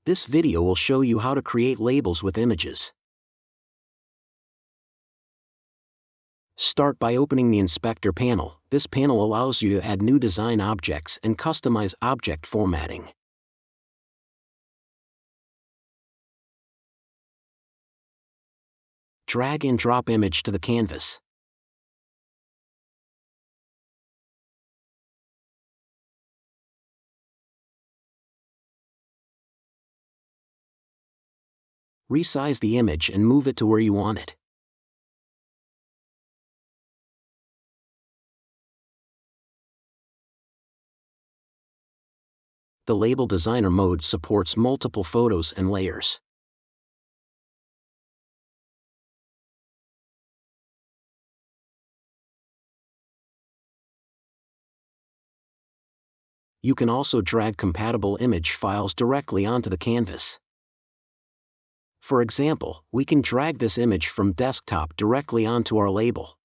This video will show you how to create labels with images. Start by opening the Inspector panel. This panel allows you to add new design objects and customize object formatting. Drag and drop image to the canvas. Resize the image and move it to where you want it. The Label Designer mode supports multiple photos and layers. You can also drag compatible image files directly onto the canvas. For example, we can drag this image from desktop directly onto our label.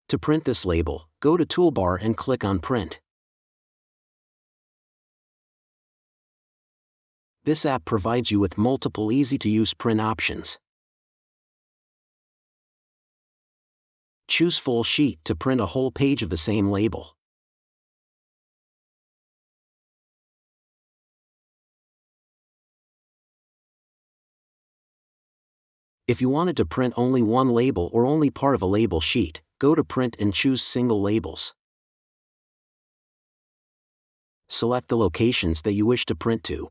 To print this label, go to Toolbar and click on Print. This app provides you with multiple easy-to-use print options. Choose Full Sheet to print a whole page of the same label. If you wanted to print only one label or only part of a label sheet, go to Print and choose Single Labels. Select the locations that you wish to print to.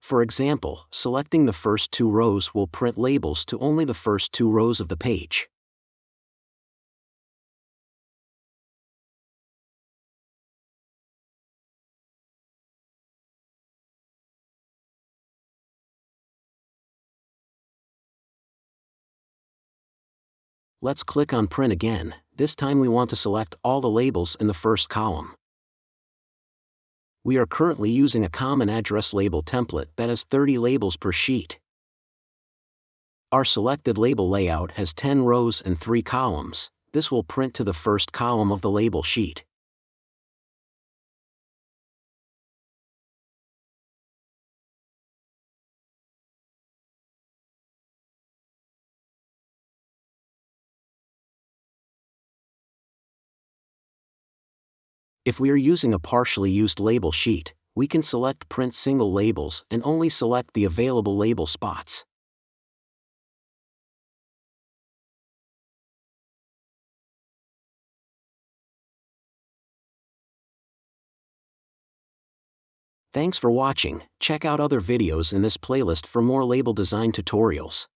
For example, selecting the first 2 rows will print labels to only the first 2 rows of the page. Let's click on Print again. This time we want to select all the labels in the first column. We are currently using a common address label template that has 30 labels per sheet. Our selected label layout has 10 rows and 3 columns. This will print to the first column of the label sheet. If we are using a partially used label sheet, we can select Print Single Labels and only select the available label spots. Thanks for watching. Check out other videos in this playlist for more label design tutorials.